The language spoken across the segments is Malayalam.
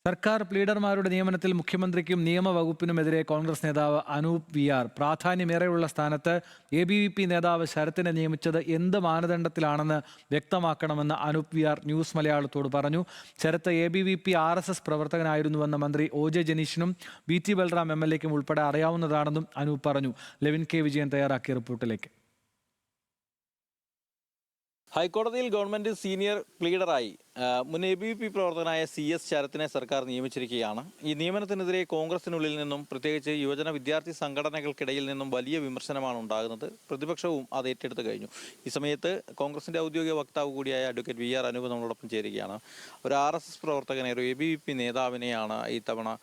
സർക്കാർ പ്ലീഡർമാരുടെ നിയമനത്തിൽ മുഖ്യമന്ത്രിക്കും നിയമവകുപ്പിനുമെതിരെ കോൺഗ്രസ് നേതാവ് അനൂപ് വിആർ പ്രാധാന്യമേറെയുള്ള സ്ഥാനത്ത് ABVP നേതാവ് ശരത്തിനെ നിയമിച്ചത് എന്ത് മാനദണ്ഡത്തിലാണെന്ന് വ്യക്തമാക്കണമെന്ന് അനൂപ് വിആർ ന്യൂസ് മലയാളത്തോട് പറഞ്ഞു. ശരത്ത് ABVP RSS പ്രവർത്തകനായിരുന്നുവെന്ന് മന്ത്രി OJ ജനീഷിനും VT ബൽറാം MLAയ്ക്കും ഉൾപ്പെടെ അറിയാവുന്നതാണെന്നും അനൂപ് പറഞ്ഞു. ലെവിൻ കെ വിജയൻ തയ്യാറാക്കിയ റിപ്പോർട്ടിലേക്ക്. ഹൈക്കോടതിയിൽ ഗവൺമെന്റ് സീനിയർ പ്ലീഡറായി മുൻ ABVP പ്രവർത്തകനായ CS ശരത്തിനെ സർക്കാർ നിയമിച്ചിരിക്കുകയാണ്. ഈ നിയമനത്തിനെതിരെ കോൺഗ്രസിനുള്ളിൽ നിന്നും പ്രത്യേകിച്ച് യുവജന വിദ്യാർത്ഥി സംഘടനകൾക്കിടയിൽ നിന്നും വലിയ വിമർശനമാണ് ഉണ്ടാകുന്നത്. പ്രതിപക്ഷവും അത് ഏറ്റെടുത്ത് കഴിഞ്ഞു. ഈ സമയത്ത് കോൺഗ്രസിന്റെ ഔദ്യോഗിക വക്താവ് കൂടിയായ അഡ്വക്കേറ്റ് VR അനൂപ് നമ്മളോടൊപ്പം ചേരുകയാണ്. ഒരു RSS പ്രവർത്തകനെ, ഒരു ABVP നേതാവിനെയാണ് ഈ തവണ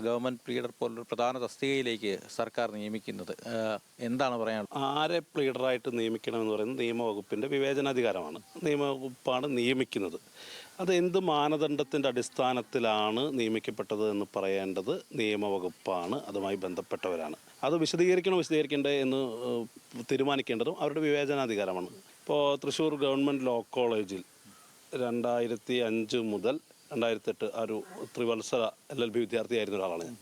ഗവൺമെന്റ് പ്ലീഡർ പോലൊരു പ്രധാന തസ്തികയിലേക്ക് സർക്കാർ നിയമിക്കുന്നത്. എന്താണ് പറയാൻ? ആരെ പ്ലീഡറായിട്ട് നിയമിക്കണമെന്ന് പറയുന്നത് നിയമവകുപ്പിൻ്റെ വിവേചനാധികാരമാണ്. നിയമവകുപ്പാണ് നിയമിക്കുന്നത്. അത് എന്ത് മാനദണ്ഡത്തിൻ്റെ അടിസ്ഥാനത്തിലാണ് നിയമിക്കപ്പെട്ടത് എന്ന് പറയേണ്ടത് നിയമവകുപ്പാണ്, അതുമായി ബന്ധപ്പെട്ടവരാണ്. അത് വിശദീകരിക്കേണ്ടത് എന്ന് തീരുമാനിക്കേണ്ടതും അവരുടെ വിവേചനാധികാരമാണ്. ഇപ്പോൾ തൃശ്ശൂർ ഗവൺമെൻറ് ലോ കോളേജിൽ 2005 മുതൽ 2008 ഒരു ത്രിവത്സര LLB വിദ്യാർത്ഥിയായിരുന്ന ഒരാളാണ് ഞാൻ.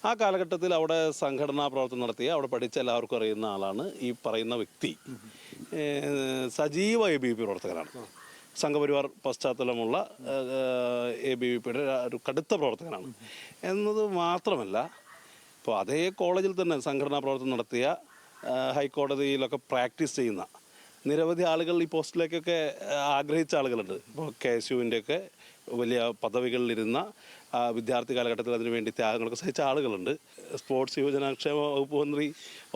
ആ കാലഘട്ടത്തിൽ അവിടെ സംഘടനാ പ്രവർത്തനം നടത്തിയ, അവിടെ പഠിച്ച എല്ലാവർക്കും അറിയുന്ന ആളാണ് ഈ പറയുന്ന വ്യക്തി. സജീവ ABVP പ്രവർത്തകനാണ്. സംഘപരിവാർ പശ്ചാത്തലമുള്ള ABVPയുടെ ഒരു കടുത്ത പ്രവർത്തകനാണ് എന്നത് മാത്രമല്ല, ഇപ്പോൾ അതേ കോളേജിൽ തന്നെ സംഘടനാ പ്രവർത്തനം നടത്തിയ, ഹൈക്കോടതിയിലൊക്കെ പ്രാക്ടീസ് ചെയ്യുന്ന നിരവധി ആളുകൾ ഈ പോസ്റ്റിലേക്കൊക്കെ ആഗ്രഹിച്ച ആളുകളുണ്ട്. ഇപ്പോൾ KSUവിൻ്റെയൊക്കെ വലിയ പദവികളിലിരുന്ന വിദ്യാർത്ഥി കാലഘട്ടത്തിൽ അതിനുവേണ്ടി ത്യാഗങ്ങളൊക്കെ സഹിച്ച ആളുകളുണ്ട്. സ്പോർട്സ് യുവജനക്ഷേമ വകുപ്പ് മന്ത്രി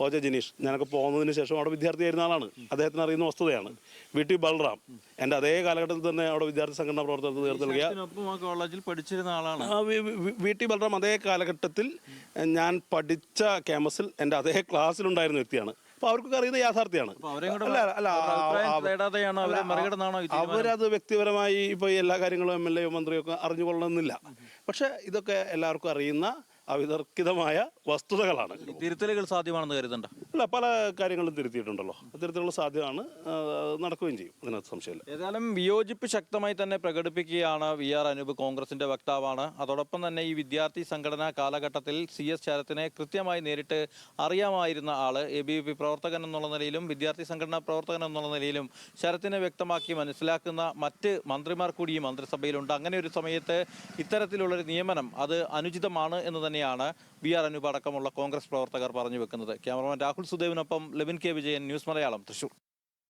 OJ ജനീഷ്, ഞാനൊക്കെ പോകുന്നതിന് ശേഷം അവിടെ വിദ്യാർത്ഥിയായിരുന്ന ആളാണ്. അദ്ദേഹത്തിന് അറിയുന്ന വസ്തുതയാണ്. VT ബൽറാം എൻ്റെ അതേ കാലഘട്ടത്തിൽ തന്നെ അവിടെ വിദ്യാർത്ഥി സംഘടനാ പ്രവർത്തനത്തിൽ നേതൃത്വം നൽകിയ കോളേജിൽ പഠിച്ചിരുന്ന ആളാണ്. VT ബൽറാം അതേ കാലഘട്ടത്തിൽ ഞാൻ പഠിച്ച ക്യാമ്പസിൽ എൻ്റെ അതേ ക്ലാസ്സിലുണ്ടായിരുന്ന വ്യക്തിയാണ്. അപ്പോൾ അവർക്കൊക്കെ അറിയുന്ന യാഥാർത്ഥ്യമാണ്. അവരത് വ്യക്തിപരമായി ഇപ്പോൾ എല്ലാ കാര്യങ്ങളും MLA മന്ത്രിയൊക്കെ അറിഞ്ഞുകൊള്ളണമെന്നില്ല. പക്ഷെ ഇതൊക്കെ എല്ലാവർക്കും അറിയുന്ന അവിതർക്കിതമായ വസ്തുതകളാണ്. തിരുത്തലുകൾ സാധ്യമാണെന്ന് കരുതണ്ട. അല്ല, പല കാര്യങ്ങളും തിരുത്തിയിട്ടുണ്ടല്ലോ. തിരുത്തലുകൾ സാധ്യമാണ്, നടക്കുകയും ചെയ്യും, അതിനകത്ത് സംശയമില്ല. ഏതായാലും വിയോജിപ്പ് ശക്തമായി തന്നെ പ്രകടിപ്പിക്കുകയാണ് VR അനൂപ്. കോൺഗ്രസിന്റെ വക്താവാണ്. അതോടൊപ്പം തന്നെ ഈ വിദ്യാർത്ഥി സംഘടനാ കാലഘട്ടത്തിൽ CS ശരത്തിനെ കൃത്യമായി നേരിട്ട് അറിയാമായിരുന്ന ആള്, ABVP പ്രവർത്തകൻ എന്നുള്ള നിലയിലും വിദ്യാർത്ഥി സംഘടനാ പ്രവർത്തകൻ എന്നുള്ള നിലയിലും ശരത്തിനെ വ്യക്തമാക്കി മനസ്സിലാക്കുന്ന മറ്റ് മന്ത്രിമാർ കൂടി ഈ മന്ത്രിസഭയിലുണ്ട്. അങ്ങനെ ഒരു സമയത്ത് ഇത്തരത്തിലുള്ളൊരു നിയമനം അത് അനുചിതമാണ് എന്ന് തന്നെയാണ് VR അനൂപ് അടക്കമുള്ള കോൺഗ്രസ് പ്രവർത്തകർ പറഞ്ഞു വെക്കുന്നത്. ക്യാമറമാൻ രാഹുൽ സുദേവിനൊപ്പം ലെവിൻ കെ വിജയൻ, ന്യൂസ് മലയാളം, തൃശൂർ.